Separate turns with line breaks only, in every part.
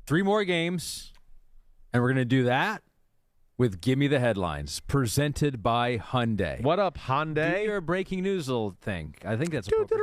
3 more games, and we're going to do that with Gimme the Headlines, presented by Hyundai.
What up, Hyundai?
Do your breaking news little thing. I think that's appropriate.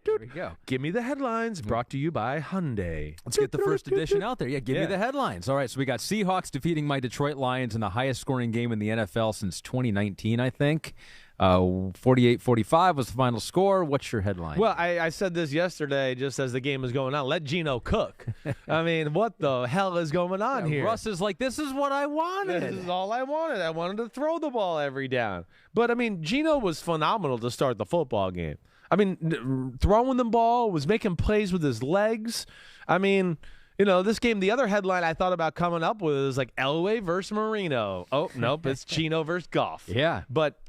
There we go.
Give me the headlines, brought to you by Hyundai.
Let's get the first edition out there. Yeah, give me the headlines. All right, so we got Seahawks defeating my Detroit Lions in the highest scoring game in the NFL since 2019, I think. 48-45 was the final score. What's your headline?
Well, I said this yesterday just as the game was going on. Let Geno cook. I mean, what the hell is going on here?
Russ is like, this is what I wanted.
This is all I wanted. I wanted to throw the ball every down. But, I mean, Geno was phenomenal to start the football game. I mean, throwing the ball, was making plays with his legs. I mean, you know, this game, the other headline I thought about coming up with is like Elway versus Marino. Oh, nope, it's Geno versus Goff.
Yeah.
But,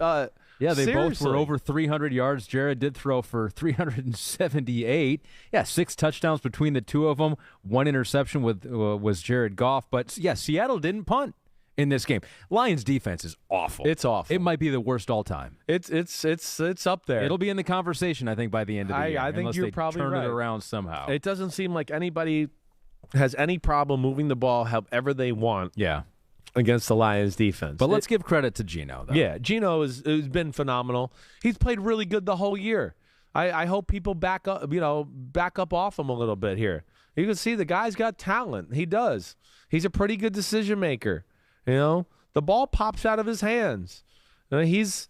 yeah, they both
seriously.
were over 300 yards. Jared did throw for 378. Yeah, 6 touchdowns between the two of them. 1 interception was Jared Goff. But, yeah, Seattle didn't punt in this game. Lions defense is awful.
It's awful.
It might be the worst all time.
It's up there.
It'll be in the conversation, I think, by the end of the year.
I think
unless
you're
they
probably
turn
right.
it around somehow.
It doesn't seem like anybody has any problem moving the ball however they want.
Yeah.
Against the Lions defense.
But let's give credit to Geno, though.
Yeah, Geno has been phenomenal. He's played really good the whole year. I hope people back up off him a little bit here. You can see the guy's got talent. He does. He's a pretty good decision maker. You know, the ball pops out of his hands. He's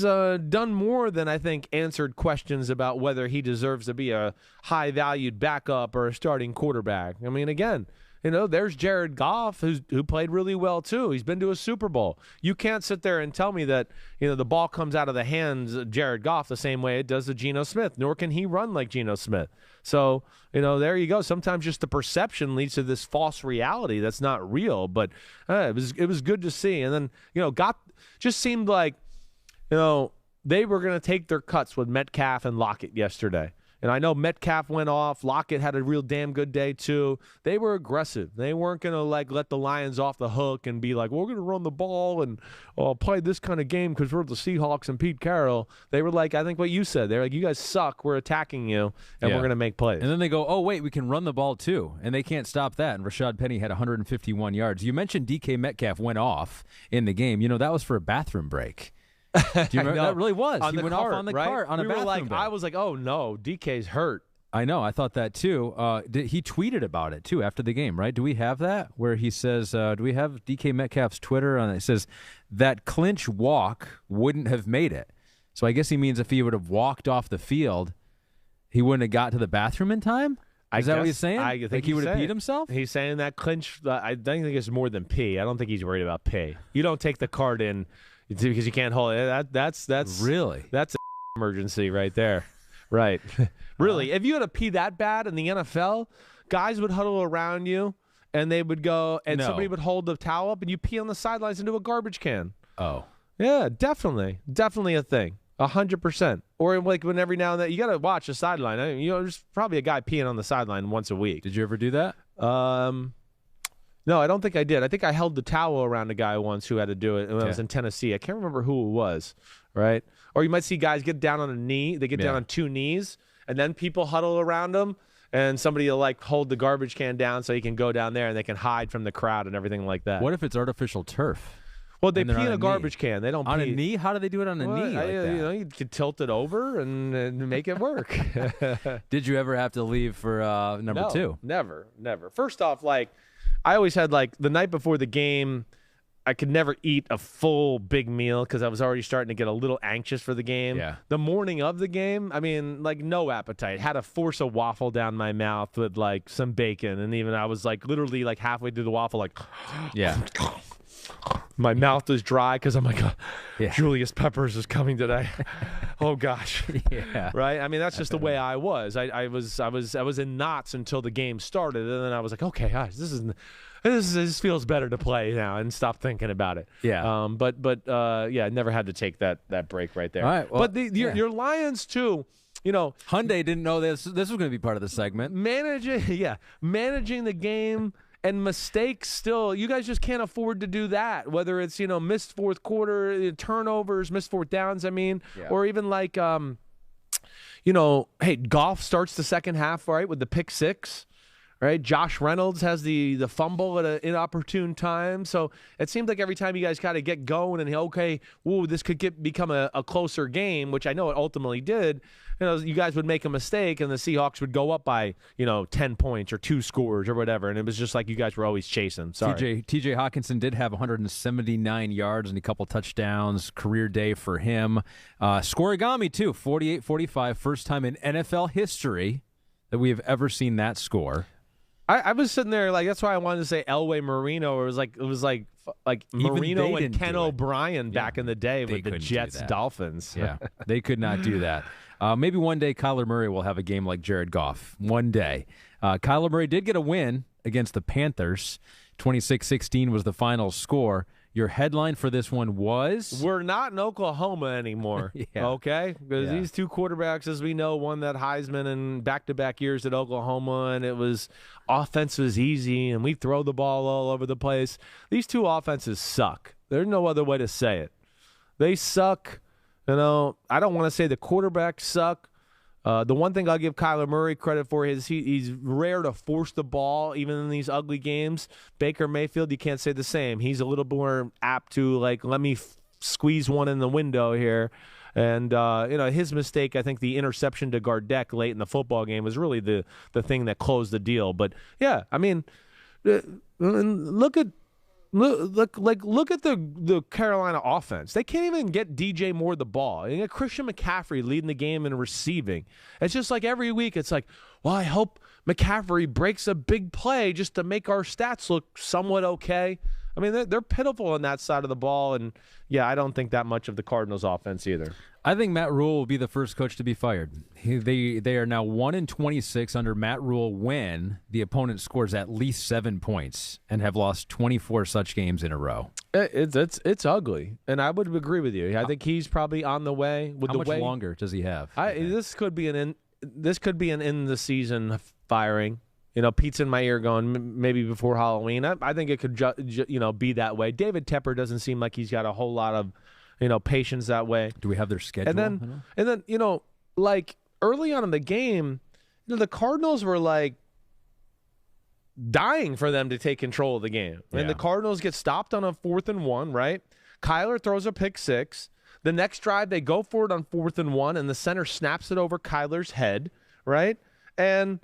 done more than, I think, answered questions about whether he deserves to be a high-valued backup or a starting quarterback. I mean, again, you know, there's Jared Goff who played really well too. He's been to a Super Bowl. You can't sit there and tell me that, you know, the ball comes out of the hands of Jared Goff the same way it does to Geno Smith, nor can he run like Geno Smith. So, you know, there you go. Sometimes just the perception leads to this false reality that's not real, but it was good to see. And then, you know, just seemed like, you know, they were going to take their cuts with Metcalf and Lockett yesterday. And I know Metcalf went off. Lockett had a real damn good day, too. They were aggressive. They weren't going to, like, let the Lions off the hook and be like, we're going to run the ball and play this kind of game because we're the Seahawks and Pete Carroll. They were like, I think what you said. They're like, you guys suck. We're attacking you, and we're going to make plays.
And then they go, oh, wait, we can run the ball, too. And they can't stop that. And Rashad Penny had 151 yards. You mentioned DK Metcalf went off in the game. You know, that was for a bathroom break. Do you remember? That really was.
He
went off on the cart on a bathroom break.
I was like, oh, no, DK's hurt.
I know. I thought that, too. He tweeted about it, too, after the game, right? Do we have that? Where he says, do we have DK Metcalf's Twitter? And it says, that clinch walk wouldn't have made it. So I guess he means if he would have walked off the field, he wouldn't have got to the bathroom in time? Is that what he's saying?
I think
like he would have peed himself?
He's saying that clinch, I think it's more than pee. I don't think he's worried about pee. You don't take the cart in because you can't hold it. That's
really?
That's an emergency right there. Right. Really, if you had to pee that bad in the NFL, guys would huddle around you, and they would go, and somebody would hold the towel up, and you pee on the sidelines into a garbage can.
Oh.
Yeah, definitely. Definitely a thing. 100%. Or like when every now and then, you got to watch the sideline. I mean, you know, there's probably a guy peeing on the sideline once a week.
Did you ever do that?
No, I don't think I did. I think I held the towel around a guy once who had to do it when I was in Tennessee. I can't remember who it was, right? Or you might see guys get down on a knee. They get down on 2 knees, and then people huddle around them, and somebody will, like, hold the garbage can down so you can go down there and they can hide from the crowd and everything like that.
What if it's artificial turf?
Well, they pee in a garbage can. They don't
on
pee.
a knee? How do they do it on a knee like that?
You know, you could tilt it over and make it work.
Did you ever have to leave for number 2?
Never. First off, like, I always had, like, the night before the game, I could never eat a full big meal because I was already starting to get a little anxious for the game.
Yeah.
The morning of the game, I mean, like, no appetite. Had to force a waffle down my mouth with, like, some bacon. And even I was, like, literally, like, halfway through the waffle, like,
yeah.
My mouth is dry because I'm like, Julius Peppers is coming today. Oh gosh, right. I mean, that's just the way I was. I was in knots until the game started, and then I was like, okay, gosh, this feels better to play now, and stop thinking about it.
Yeah.
I never had to take that break right there.
All right. Well,
but your Lions too. You know,
Hyundai didn't know this was going to be part of the segment.
Managing the game. And mistakes still, you guys just can't afford to do that, whether it's, you know, missed fourth quarter, turnovers, missed fourth downs, or even like, you know, hey, Goff starts the second half, right, with the pick 6, right? Josh Reynolds has the fumble at an inopportune time. So it seems like every time you guys kind of get going and, okay, whoa, this could become a closer game, which I know it ultimately did. You guys would make a mistake and the Seahawks would go up by, 10 points or 2 scores or whatever. And it was just like you guys were always chasing. Sorry.
TJ Hawkinson did have 179 yards and a couple touchdowns. Career day for him. Scorigami, too, 48-45. First time in NFL history that we have ever seen that score.
I was sitting there that's why I wanted to say Elway Marino. Or it was like Marino and Ken O'Brien back in the day with the Jets Dolphins.
Yeah, they could not do that. Maybe one day Kyler Murray will have a game like Jared Goff. One day. Kyler Murray did get a win against the Panthers. 26-16 was the final score. Your headline for this one was?
We're not in Oklahoma anymore, okay? Because these two quarterbacks, as we know, won that Heisman in back-to-back years at Oklahoma, and offense was easy, and we throw the ball all over the place. These two offenses suck. There's no other way to say it. They suck. I don't want to say the quarterbacks suck. The one thing I'll give Kyler Murray credit for is he's rare to force the ball, even in these ugly games. Baker Mayfield, you can't say the same. He's a little more apt to, let me squeeze one in the window here. And, his mistake, I think the interception to Gardeck late in the football game was really the thing that closed the deal. But, yeah, I mean, look at the Carolina offense. They can't even get DJ Moore the ball. You got Christian McCaffrey leading the game in receiving. It's just like every week it's like, well, I hope McCaffrey breaks a big play just to make our stats look somewhat okay. I mean, they're pitiful on that side of the ball, and, yeah, I don't think that much of the Cardinals offense either.
I think Matt Rule will be the first coach to be fired. They are now 1-26 under Matt Rule when the opponent scores at least 7 points and have lost 24 such games in a row.
It's ugly, and I would agree with you. I think he's probably on the way.
How much longer does he have?
This could be an in the season firing. Pete's in my ear going maybe before Halloween. I think it could be that way. David Tepper doesn't seem like he's got a whole lot of patience that way.
Do we have their schedule?
And then early on in the game, the Cardinals were dying for them to take control of the game. Yeah. And the Cardinals get stopped on a 4th and 1, right? Kyler throws a pick 6. The next drive, they go for it on 4th and 1, and the center snaps it over Kyler's head, right? And,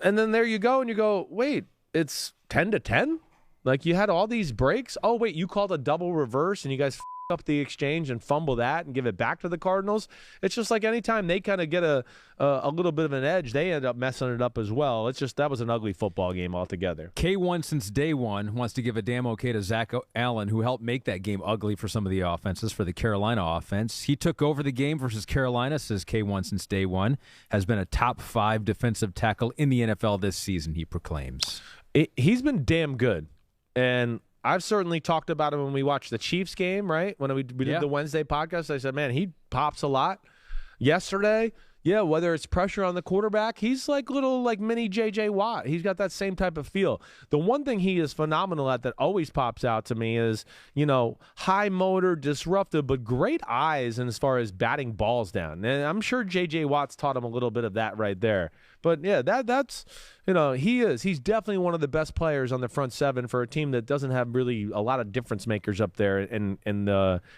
and then there you go, and you go, wait, it's 10-10? You had all these breaks? Oh, wait, you called a double reverse, and you guys up the exchange and fumble that and give it back to the Cardinals. It's just like anytime they kind of get a little bit of an edge, they end up messing it up as well. It's just that was an ugly football game altogether.
K1 since day one wants to give a damn okay to Zach Allen, who helped make that game ugly for some of the offenses for the Carolina offense. He took over the game versus Carolina, says K1 since day one, has been a top 5 defensive tackle in the NFL this season, he proclaims.
He's been damn good. And I've certainly talked about him when we watched the Chiefs game, right? When we did the Wednesday podcast, I said, man, he pops a lot. Yesterday, whether it's pressure on the quarterback, he's little mini J.J. Watt. He's got that same type of feel. The one thing he is phenomenal at that always pops out to me is, high motor, disruptive, but great eyes and as far as batting balls down. And I'm sure J.J. Watt's taught him a little bit of that right there. But, yeah, that's he's definitely one of the best players on the front 7 for a team that doesn't have really a lot of difference makers up there in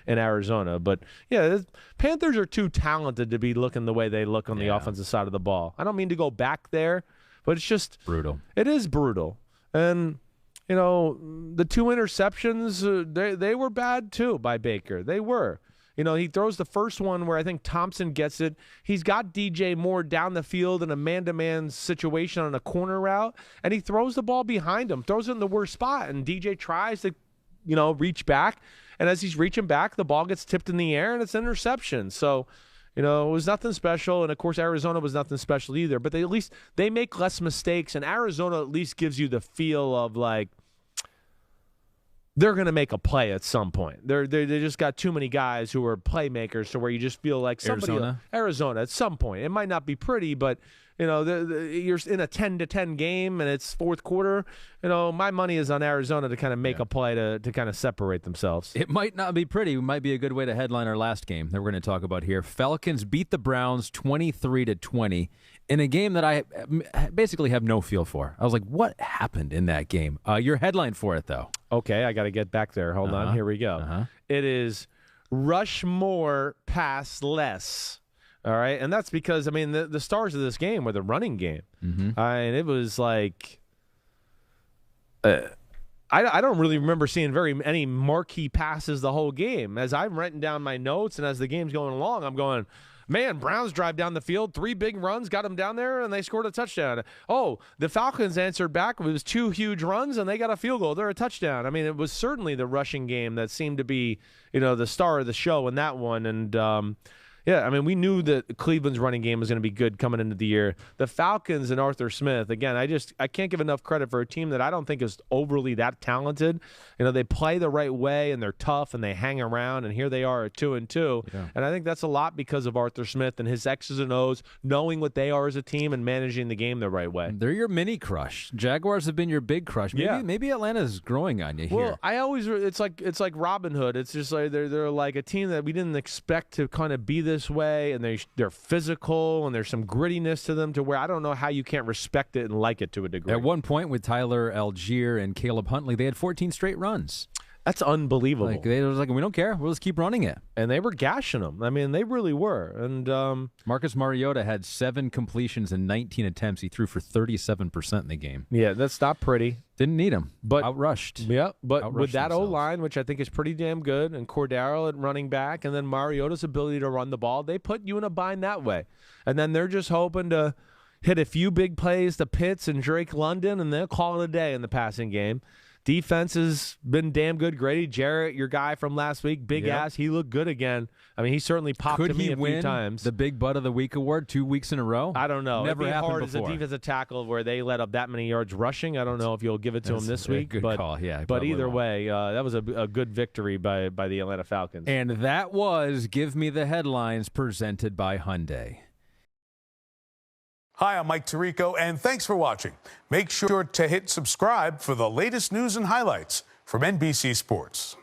Arizona. But, yeah, Panthers are too talented to be looking the way they look on the offensive side of the ball. I don't mean to go back there, but it's just
brutal.
It is brutal. And, the 2 interceptions, they were bad too by Baker. They were. He throws the first one where I think Thompson gets it. He's got DJ Moore down the field in a man-to-man situation on a corner route, and he throws the ball behind him, throws it in the worst spot, and DJ tries to, reach back. And as he's reaching back, the ball gets tipped in the air, and it's an interception. So, it was nothing special, and, of course, Arizona was nothing special either. But at least they make less mistakes, and Arizona at least gives you the feel of, they're going to make a play at some point. They just got too many guys who are playmakers to where you just feel like somebody Arizona at some point. It might not be pretty, but you're in a 10-10 game and it's fourth quarter. My money is on Arizona to kind of make a play to kind of separate themselves.
It might not be pretty. It might be a good way to headline our last game that we're going to talk about here. Falcons beat the Browns 23-20 in a game that I basically have no feel for. I was like, what happened in that game? Your headline for it, though.
Okay, I got to get back there. Hold on. Here we go. It is rush more, pass less. All right, and that's because, the stars of this game were the running game. And it was like I don't really remember seeing any marquee passes the whole game. As I'm writing down my notes and as the game's going along, I'm going, man, Browns drive down the field, 3 big runs, got them down there, and they scored a touchdown. Oh, the Falcons answered back. It was 2 huge runs, and they got a field goal. They're a touchdown. It was certainly the rushing game that seemed to be, the star of the show in that one. And we knew that Cleveland's running game was going to be good coming into the year. The Falcons and Arthur Smith, again, I can't give enough credit for a team that I don't think is overly that talented. They play the right way, and they're tough, and they hang around, and here they are at 2-2. Yeah. And I think that's a lot because of Arthur Smith and his X's and O's, knowing what they are as a team and managing the game the right way.
They're your mini crush. Jaguars have been your big crush. Maybe Atlanta's growing on you here.
Well, it's like Robin Hood. It's just like they're like a team that we didn't expect to kind of be this way, and they're physical, and there's some grittiness to them to where I don't know how you can't respect it and like it to a degree.
At one point with Tyler Algier and Caleb Huntley, they had 14 straight runs.
That's unbelievable.
They was like, we don't care. We'll just keep running it.
And they were gashing them. They really were. And
Marcus Mariota had 7 completions and 19 attempts. He threw for 37% in the game.
Yeah, that's not pretty.
Didn't need him.
But
outrushed.
Yeah, but
outrushed
with that
themselves.
O-line, which I think is pretty damn good, and Cordero at running back, and then Mariota's ability to run the ball, they put you in a bind that way. And then they're just hoping to hit a few big plays to Pitts and Drake London, and they'll call it a day in the passing game. Defense has been damn good. Grady Jarrett, your guy from last week, big ass, he looked good again. He certainly popped to me a few times.
The Big Butt of the Week award 2 weeks in a row?
I don't know.
Never
It'd be
happened
hard
before.
as a defensive tackle where they let up that many yards rushing. I don't know if you'll give it to him this week.
Good call, yeah.
But either way, that was a good victory by the Atlanta Falcons.
And that was Give Me the Headlines, presented by Hyundai.
Hi, I'm Mike Tirico, and thanks for watching. Make sure to hit subscribe for the latest news and highlights from NBC Sports.